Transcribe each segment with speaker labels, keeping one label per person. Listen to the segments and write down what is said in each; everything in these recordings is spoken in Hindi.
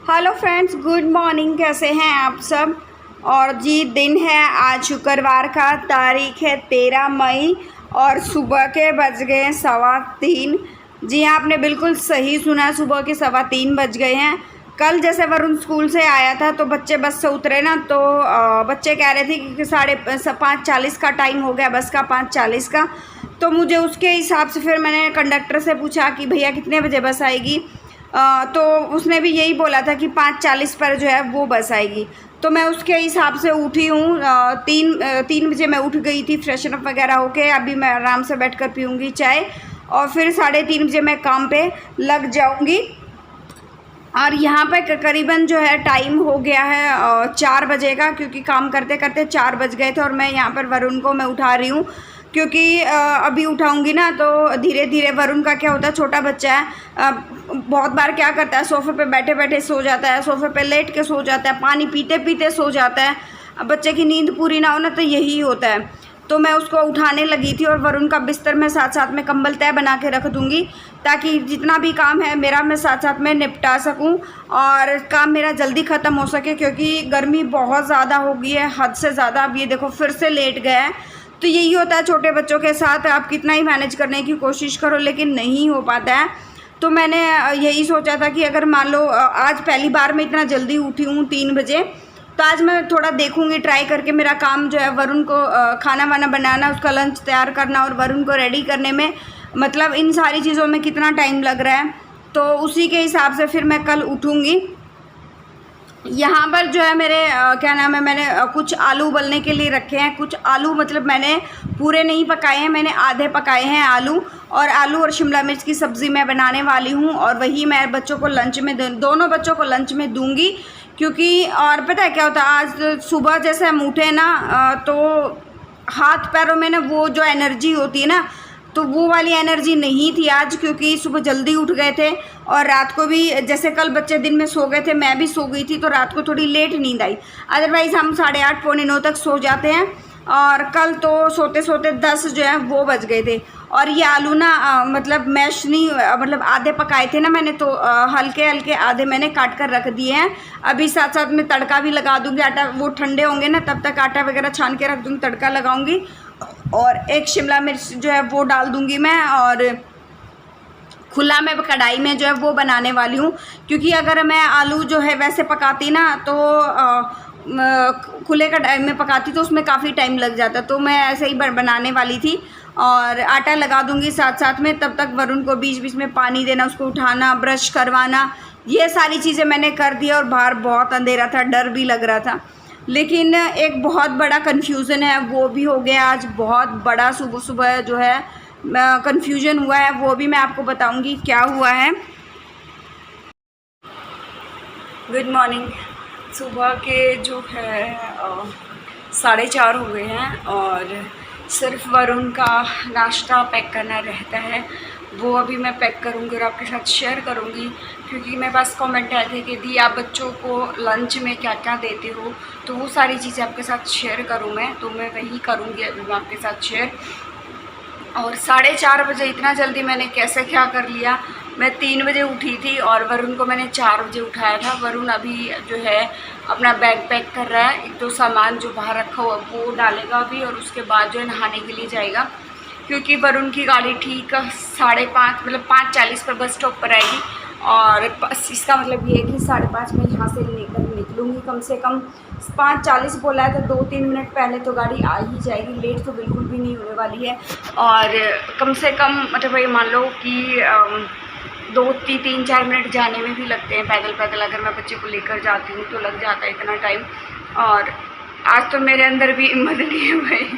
Speaker 1: Hello friends, good morning. कैसे हैं आप सब। और जी दिन है आज शुक्रवार का, तारीख है 13 मई और सुबह के बज गए 3:15। जी हाँ, आपने बिल्कुल सही सुना, सुबह के 3:15 बज गए हैं। कल जैसे वरुण स्कूल से आया था तो बच्चे बस से उतरे ना, तो बच्चे कह रहे थे कि 5:40 का टाइम हो गया, बस का 5:40 का। तो मुझे उसके हिसाब से फिर मैंने कंडक्टर से पूछा कि भैया कितने बजे बस आएगी। तो उसने भी यही बोला था कि 5:40 पर जो है वो बस आएगी। तो मैं उसके हिसाब से उठी हूँ। 3 बजे मैं उठ गई थी, फ्रेशन अप वगैरह होके। अभी मैं आराम से बैठकर पीऊँगी चाय और फिर 3:30 बजे मैं काम पे लग जाऊँगी। और यहाँ पे करीबन जो है टाइम हो गया है 4 बजे का, क्योंकि काम करते करते 4 बज गए थे। और मैं यहाँ पर वरुण को मैं उठा रही हूँ, क्योंकि अभी उठाऊंगी ना तो धीरे धीरे वरुण का क्या होता है, छोटा बच्चा है, बहुत बार क्या करता है, सोफ़े पे बैठे बैठे सो जाता है, सोफ़े पे लेट के सो जाता है, पानी पीते पीते सो जाता है। अब बच्चे की नींद पूरी ना हो ना तो यही होता है। तो मैं उसको उठाने लगी थी और वरुण का बिस्तर में साथ साथ में कंबल तय बना के रख दूँगी, ताकि जितना भी काम है मेरा मैं साथ साथ में निपटा सकूं और काम मेरा जल्दी ख़त्म हो सके, क्योंकि गर्मी बहुत ज़्यादा हो गई है, हद से ज़्यादा। अब ये देखो फिर से लेट गया है। तो यही होता है छोटे बच्चों के साथ, आप कितना ही मैनेज करने की कोशिश करो लेकिन नहीं हो पाता है। तो मैंने यही सोचा था कि अगर मान लो आज पहली बार मैं इतना जल्दी उठी हूँ 3 बजे, तो आज मैं थोड़ा देखूंगी ट्राई करके मेरा काम जो है वरुण को खाना वाना बनाना, उसका लंच तैयार करना और वरुण को रेडी करने में, मतलब इन सारी चीज़ों में कितना टाइम लग रहा है। तो उसी के हिसाब से फिर मैं कल उठूँगी। यहाँ पर जो है मेरे क्या नाम है, मैंने कुछ आलू उबलने के लिए रखे हैं। कुछ आलू मतलब मैंने पूरे नहीं पकाए हैं, मैंने आधे पकाए हैं आलू। और आलू और शिमला मिर्च की सब्ज़ी मैं बनाने वाली हूँ और वही मैं बच्चों को लंच में दोनों बच्चों को लंच में दूँगी। क्योंकि और पता है क्या होता है, आज सुबह जैसे हम उठे ना तो हाथ पैरों में ना वो जो एनर्जी होती है ना, तो वो वाली एनर्जी नहीं थी आज, क्योंकि सुबह जल्दी उठ गए थे। और रात को भी जैसे कल बच्चे दिन में सो गए थे, मैं भी सो गई थी, तो रात को थोड़ी लेट नींद आई। अदरवाइज़ हम 8:30 पौने 9 तक सो जाते हैं। और कल तो सोते सोते 10 जो है वो बज गए थे। और ये आलू ना मतलब मैश नहीं, मतलब आधे पकाए थे ना मैंने, तो हल्के हल्के आधे मैंने काट कर रख दिए हैं। अभी साथ साथ में तड़का भी लगा दूँगी। आटा वो ठंडे होंगे ना, तब तक आटा वगैरह छान के रख दूँगी, तड़का लगाऊँगी। और एक शिमला मिर्च जो है वो डाल दूँगी मैं, और खुला में कढ़ाई में जो है वो बनाने वाली हूँ। क्योंकि अगर मैं आलू जो है वैसे पकाती ना तो खुले कढ़ाई में पकाती तो उसमें काफ़ी टाइम लग जाता, तो मैं ऐसे ही बनाने वाली थी। और आटा लगा दूँगी साथ साथ में, तब तक वरुण को बीच बीच में पानी देना, उसको उठाना, ब्रश करवाना, ये सारी चीज़ें मैंने कर दिया। और बाहर बहुत अंधेरा था, डर भी लग रहा था। लेकिन एक बहुत बड़ा कन्फ्यूज़न है वो भी हो गया आज, बहुत बड़ा सुबह सुबह जो है कन्फ्यूजन हुआ है, वो भी मैं आपको बताऊंगी क्या हुआ है। Good morning. सुबह के जो है 4:30 हो गए हैं और सिर्फ वरुण का नाश्ता पैक करना रहता है, वो अभी मैं पैक करूँगी और आपके साथ शेयर करूँगी। क्योंकि मेरे पास कमेंट आए थे कि दी आप बच्चों को लंच में क्या क्या देते हो, तो वो सारी चीज़ें आपके साथ शेयर करूँ मैं, तो मैं वही करूँगी अभी मैं आपके साथ शेयर। और 4:30 बजे इतना जल्दी मैंने कैसे क्या कर लिया। मैं 3 बजे उठी थी और वरुण को मैंने 4 बजे उठाया था। वरुण अभी जो है अपना बैग पैक कर रहा है, एक तो सामान जो बाहर रखा हुआ वो डालेगा अभी, और उसके बाद जो है नहाने के लिए जाएगा। क्योंकि वरुण की गाड़ी ठीक 5:30 मतलब 5:40 पर बस स्टॉप पर आएगी। और इसका मतलब ये है कि 5:30 में यहाँ से लेकर निकलूँगी। कम से कम 5:40 बोला है तो 2-3 मिनट पहले तो गाड़ी आ ही जाएगी, लेट तो बिल्कुल भी नहीं होने वाली है। और कम से कम मतलब ये मान लो कि 2-3-4 मिनट जाने में भी लगते हैं पैदल पैदल, अगर मैं बच्चे को लेकर जाती हूँ तो लग जाता है इतना टाइम। और आज तो मेरे अंदर भी हिम्मत नहीं है भाई,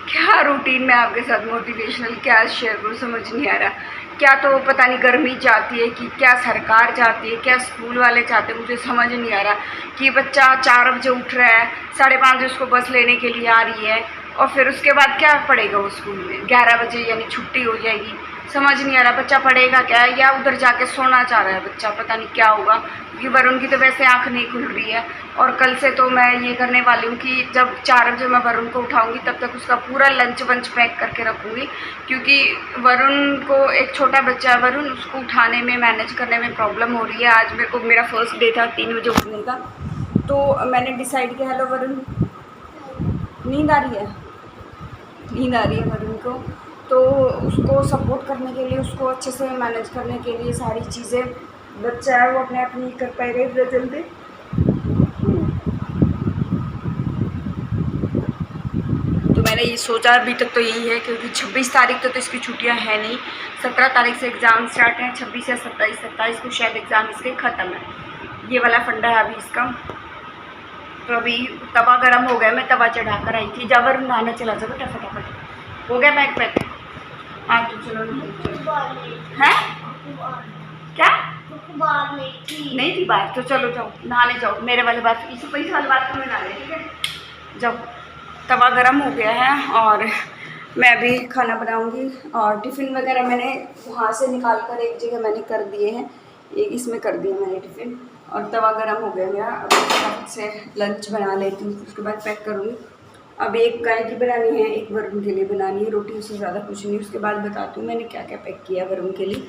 Speaker 1: क्या रूटीन में आपके साथ मोटिवेशनल क्या शेयर करूँ, समझ नहीं आ रहा। क्या तो पता नहीं गर्मी चाहती है कि क्या सरकार चाहती है, क्या स्कूल वाले चाहते हैं, मुझे समझ नहीं आ रहा। कि बच्चा 4 बजे उठ रहा है, 5:30 बजे उसको बस लेने के लिए आ रही है, और फिर उसके बाद क्या पढ़ेगा वो स्कूल में, 11 बजे यानी छुट्टी हो जाएगी। समझ नहीं आ रहा बच्चा पढ़ेगा क्या या उधर जाके सोना चाह रहा है बच्चा, पता नहीं क्या होगा। क्योंकि वरुण की तो वैसे आंख नहीं खुल रही है। और कल से तो मैं ये करने वाली हूँ कि जब 4 बजे मैं वरुण को उठाऊंगी तब तक उसका पूरा लंच वंच पैक करके रखूँगी। क्योंकि वरुण को, एक छोटा बच्चा है वरुण, उसको उठाने में, मैनेज करने में प्रॉब्लम हो रही है। आज मेरे को, मेरा फर्स्ट डे था 3 बजे उठने का, तो मैंने डिसाइड किया। हेलो वरुण, नींद आ रही है? नींद आ रही है वरुण को, तो उसको सपोर्ट करने के लिए, उसको अच्छे से मैनेज करने के लिए सारी चीज़ें, बच्चा है वो अपने आप नहीं कर पाएगा इतना जल्दी। तो मैंने ये सोचा, अभी तक तो यही है, क्योंकि 26 तारीख तो इसकी छुट्टियां है नहीं। 17 तारीख से एग्ज़ाम स्टार्ट हैं, 26 या 27 को शायद एग्ज़ाम इसके ख़त्म है। ये वाला फंडा है अभी इसका। तो अभी तवा गर्म हो गया, मैं तवा चढ़ा कर आई थी। जावर नहाने चला जाओ बेटा फटाफट। हो गया बैग पैक? हाँ तो चलो। हैं क्या? नहीं थी बात, तो चलो जाओ नहाने जाओ। मेरे वाले बात, इस पैसे वाले बात में नहा ले, ठीक है? जाओ। तवा गरम हो गया है और मैं अभी खाना बनाऊंगी। और टिफ़िन वगैरह मैंने वहाँ से निकाल कर एक जगह मैंने कर दिए हैं, एक इसमें कर दिया मैंने टिफ़िन। और तवा गरम हो गया मेरा। अब फटाफट से लंच बना लेती हूँ, उसके बाद पैक करूँगी। अब एक गाय की बनानी है, एक वरुण के लिए बनानी है रोटी, उससे ज़्यादा कुछ नहीं। उसके बाद बताती हूँ मैंने क्या क्या पैक किया वरुण के लिए।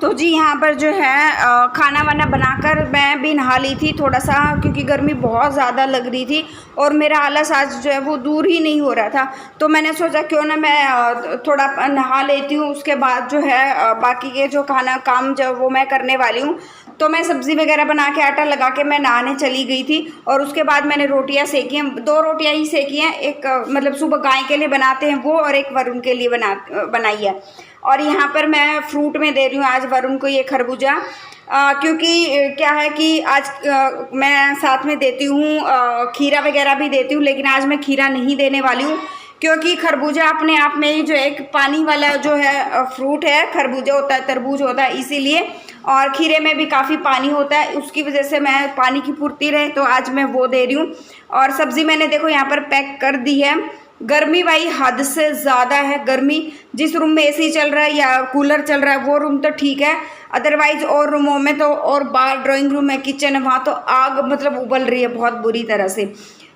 Speaker 1: तो जी यहाँ पर जो है खाना वाना बनाकर मैं भी नहा ली थी थोड़ा सा, क्योंकि गर्मी बहुत ज़्यादा लग रही थी और मेरा आलस आज जो है वो दूर ही नहीं हो रहा था। तो मैंने सोचा क्यों ना मैं थोड़ा नहा लेती हूँ, उसके बाद जो है बाकी के जो खाना काम जो वो मैं करने वाली हूँ। तो मैं सब्ज़ी वगैरह बना के आटा लगा के मैं नहाने चली गई थी। और उसके बाद मैंने रोटियां सेकी हैं, 2 रोटियां ही सेकी हैं। एक मतलब सुबह गाय के लिए बनाते हैं वो, और एक वरुण के लिए बनाई है। और यहाँ पर मैं फ्रूट में दे रही हूँ आज वरुण को ये खरबूजा, क्योंकि क्या है कि आज मैं साथ में देती हूँ खीरा वगैरह भी देती हूँ, लेकिन आज मैं खीरा नहीं देने वाली हूँ। क्योंकि खरबूजा अपने आप में ही जो एक पानी वाला जो है फ्रूट है, खरबूजा होता है, तरबूज होता है, इसीलिए। और खीरे में भी काफ़ी पानी होता है, उसकी वजह से मैं पानी की पूर्ति रहे तो आज मैं वो दे रही हूँ। और सब्ज़ी मैंने देखो यहाँ पर पैक कर दी है। गर्मी भाई हद से ज़्यादा है गर्मी। जिस रूम में एसी चल रहा है या कूलर चल रहा है वो रूम तो ठीक है, अदरवाइज़ और रूमों में तो, और बाहर ड्राइंग रूम है, किचन है, वहाँ तो आग मतलब उबल रही है बहुत बुरी तरह से।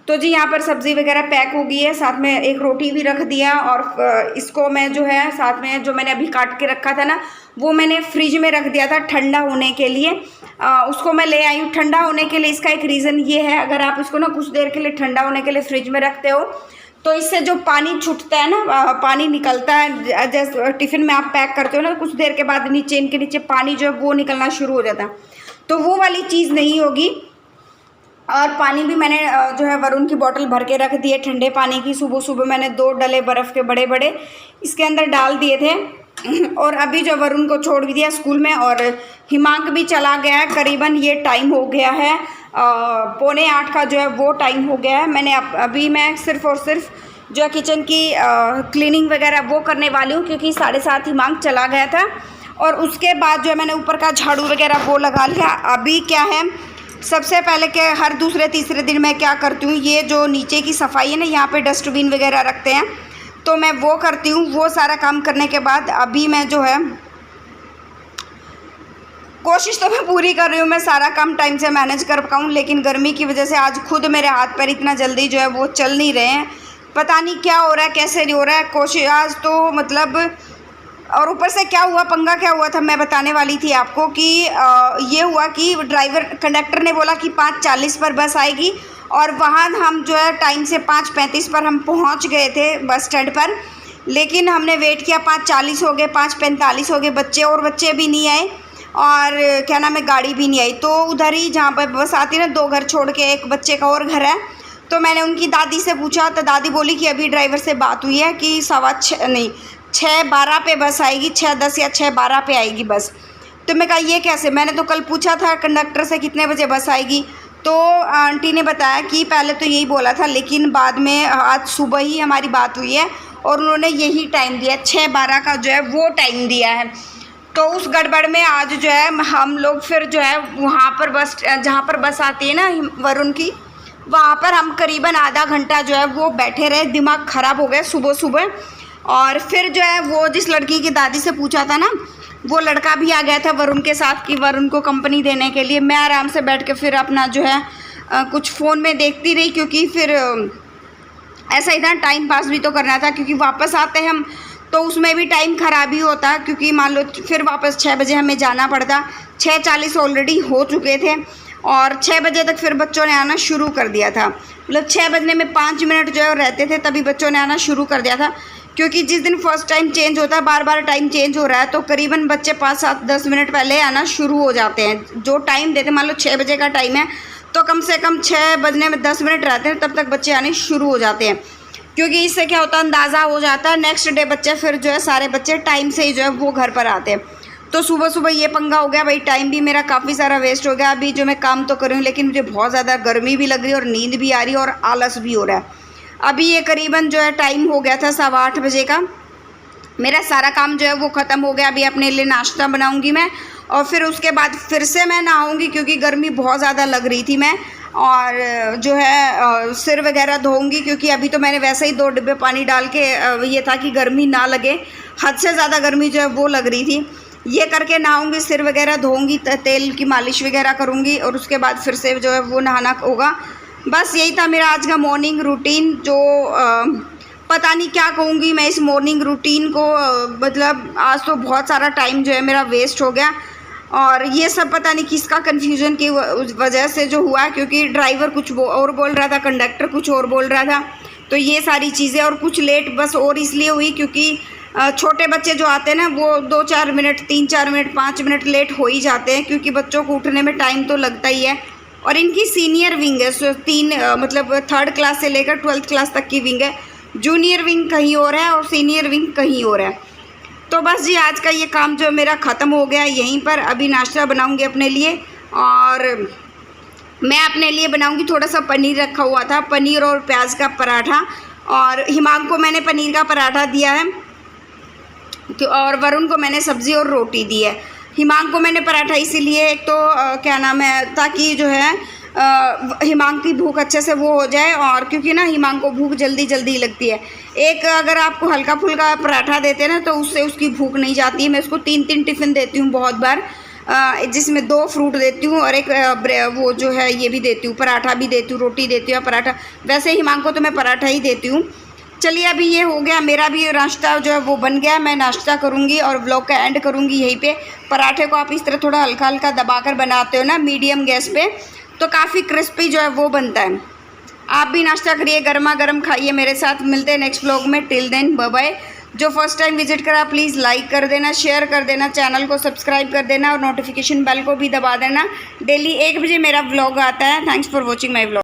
Speaker 1: तो जी यहाँ पर सब्ज़ी वगैरह पैक हो गई है, साथ में एक रोटी भी रख दिया। और इसको मैं जो है साथ में जो मैंने अभी काट के रखा था ना, वो मैंने फ्रिज में रख दिया था ठंडा होने के लिए। उसको मैं ले आई हूँ ठंडा होने के लिए। इसका एक रीज़न ये है, अगर आप इसको ना कुछ देर के लिए ठंडा होने के लिए फ्रिज में रखते हो तो इससे जो पानी छूटता है ना, पानी निकलता है, जैसे टिफ़िन में आप पैक करते हो ना, कुछ देर के बाद नीचे इनके नीचे पानी जो है वो निकलना शुरू हो जाता है, तो वो वाली चीज़ नहीं होगी। और पानी भी मैंने जो है वरुण की बोतल भर के रख दी है ठंडे पानी की। सुबह सुबह मैंने 2 डले बर्फ़ के बड़े बड़े इसके अंदर डाल दिए थे। और अभी जो वरुण को छोड़ दिया स्कूल में, और हिमांक भी चला गया है। करीबन ये टाइम हो गया है 7:45 का जो है वो टाइम हो गया है। मैंने अभी मैं सिर्फ़ और सिर्फ जो है किचन की क्लीनिंग वगैरह वो करने वाली हूँ, क्योंकि 7:30 हिमांक चला गया था। और उसके बाद जो है मैंने ऊपर का झाड़ू वगैरह वो लगा लिया। अभी क्या है, सबसे पहले क्या, हर दूसरे तीसरे दिन मैं क्या करती हूँ, ये जो नीचे की सफाई है ना, यहाँ पे डस्टबिन वगैरह रखते हैं, तो मैं वो करती हूँ। वो सारा काम करने के बाद अभी मैं जो है कोशिश तो मैं पूरी कर रही हूँ, मैं सारा काम टाइम से मैनेज कर पाऊँ, लेकिन गर्मी की वजह से आज खुद मेरे हाथ पैर इतना जल्दी जो है वो चल नहीं रहे हैं। पता नहीं क्या हो रहा है, कैसे नहीं हो रहा है। कोशिश आज तो मतलब, और ऊपर से क्या हुआ, पंगा क्या हुआ था मैं बताने वाली थी आपको कि ये हुआ कि कंडक्टर ने बोला कि 5:40 पर बस आएगी, और वहाँ हम जो है टाइम से 5:35 पर हम पहुँच गए थे बस स्टैंड पर। लेकिन हमने वेट किया, 5:40 हो गए, 5:45 हो गए, बच्चे भी नहीं आए, और क्या नाम है, गाड़ी भी नहीं आई। तो उधर ही जहाँ पर बस आती है ना, 2 घर छोड़ के एक बच्चे का और घर है, तो मैंने उनकी दादी से पूछा, तो दादी बोली कि अभी ड्राइवर से बात हुई है कि 6:12 पे बस आएगी, 6:10 या 6:12 पे आएगी बस। तो मैं कहा ये कैसे, मैंने तो कल पूछा था कंडक्टर से कितने बजे बस आएगी, तो आंटी ने बताया कि पहले तो यही बोला था, लेकिन बाद में आज सुबह ही हमारी बात हुई है और उन्होंने यही टाइम दिया, 6:12 का जो है वो टाइम दिया है। तो उस गड़बड़ में आज जो है हम लोग फिर जो है वहाँ पर बस, जहाँ पर बस आती है ना वरुण की, वहाँ पर हम करीबन आधा घंटा जो है वो बैठे रहे। दिमाग ख़राब हो गया सुबह सुबह, और फिर जो है वो जिस लड़की की दादी से पूछा था ना, वो लड़का भी आ गया था वरुण के साथ कि वरुण को कंपनी देने के लिए। मैं आराम से बैठ के फिर अपना जो है कुछ फ़ोन में देखती रही, क्योंकि फिर ऐसा ही था, टाइम पास भी तो करना था, क्योंकि वापस आते हम तो उसमें भी टाइम ख़राब ही होता, क्योंकि मान लो फिर वापस 6 बजे हमें जाना पड़ता। 6:40 ऑलरेडी हो चुके थे और 6 बजे तक फिर बच्चों ने आना शुरू कर दिया था। मतलब 6 बजने में 5 मिनट जो है रहते थे, तभी बच्चों ने आना शुरू कर दिया था। क्योंकि जिस दिन फर्स्ट टाइम चेंज होता है, बार बार टाइम चेंज हो रहा है, तो करीबन बच्चे 5, 7, 10 मिनट पहले आना शुरू हो जाते हैं। जो टाइम देते, मान लो 6 बजे का टाइम है तो कम से कम 6 बजने में 10 मिनट रहते हैं, तब तक बच्चे आने शुरू हो जाते हैं। क्योंकि इससे क्या होता है, अंदाज़ा हो जाता है नेक्स्ट डे बच्चे फिर जो है सारे बच्चे टाइम से ही जो है वो घर पर आते हैं। तो सुबह सुबह ये पंगा हो गया भाई, टाइम भी मेरा काफ़ी सारा वेस्ट हो गया। अभी जो मैं काम तो कर रही हूँ, लेकिन मुझे बहुत ज़्यादा गर्मी भी लग रही है और नींद भी आ रही है और आलस भी हो रहा है। अभी ये करीबन जो है टाइम हो गया था 8:15 बजे का। मेरा सारा काम जो है वो ख़त्म हो गया। अभी अपने लिए नाश्ता बनाऊँगी मैं और फिर उसके बाद फिर से मैं नहाऊँगी, क्योंकि गर्मी बहुत ज़्यादा लग रही थी मैं। और जो है सिर वगैरह धोऊंगी, क्योंकि अभी तो मैंने वैसे ही 2 डिब्बे पानी डाल के ये था कि गर्मी ना लगे, हद से ज़्यादा गर्मी जो है वो लग रही थी। ये करके नहाऊंगी, सिर वगैरह धोऊंगी, तेल की मालिश वगैरह करूंगी और उसके बाद फिर से जो है वो नहाना होगा। बस यही था मेरा आज का मॉर्निंग रूटीन, जो पता नहीं क्या कहूँगी मैं इस मॉर्निंग रूटीन को। मतलब आज तो बहुत सारा टाइम जो है मेरा वेस्ट हो गया और ये सब पता नहीं किसका कन्फ्यूज़न की वजह से जो हुआ, क्योंकि ड्राइवर कुछ और बोल रहा था, कंडक्टर कुछ और बोल रहा था। तो ये सारी चीज़ें, और कुछ लेट बस और इसलिए हुई क्योंकि छोटे बच्चे जो आते हैं ना, वो 2-4 मिनट, 3-4 मिनट, 5 मिनट लेट हो ही जाते हैं, क्योंकि बच्चों को उठने में टाइम तो लगता ही है। और इनकी सीनियर विंग है, सो 3 मतलब 3rd क्लास से लेकर 12th क्लास तक की विंग है। जूनियर विंग कहीं और है और सीनियर विंग कहीं और है। तो बस जी आज का ये काम जो मेरा ख़त्म हो गया यहीं पर। अभी नाश्ता बनाऊंगी अपने लिए और मैं अपने लिए बनाऊंगी, थोड़ा सा पनीर रखा हुआ था, पनीर और प्याज का पराठा। और हिमांग को मैंने पनीर का पराठा दिया है और वरुण को मैंने सब्ज़ी और रोटी दी है। हिमांग को मैंने पराठा इसीलिए, एक तो क्या नाम है, ताकि जो है हिमांग की भूख अच्छे से वो हो जाए, और क्योंकि ना हिमांग को भूख जल्दी जल्दी लगती है। एक अगर आपको हल्का फुल्का पराठा देते हैं ना, तो उससे उसकी भूख नहीं जाती है। मैं उसको 3-3 टिफ़िन देती हूँ बहुत बार, जिसमें 2 फ्रूट देती हूँ और एक वो जो है ये भी देती हूँ, पराठा भी देती हूँ, रोटी देती हूँ, पराठा। वैसे हिमांग को तो मैं पराठा ही देती हूँ। चलिए अभी ये हो गया, मेरा भी नाश्ता जो है वो बन गया। मैं नाश्ता करूँगी और व्लॉग का एंड करूँगी यहीं पे। पराठे को आप इस तरह थोड़ा हल्का हल्का दबाकर बनाते हो ना मीडियम गैस पे, तो काफ़ी क्रिस्पी जो है वो बनता है। आप भी नाश्ता करिए, गर्मा गर्म खाइए मेरे साथ। मिलते हैं नेक्स्ट व्लॉग में। Till then bye bye. जो फर्स्ट टाइम विजिट करा प्लीज़ लाइक कर देना, शेयर कर देना, चैनल को सब्सक्राइब कर देना और नोटिफिकेशन बेल को भी दबा देना। डेली 1 बजे मेरा व्लॉग आता है। Thanks for watching my vlog.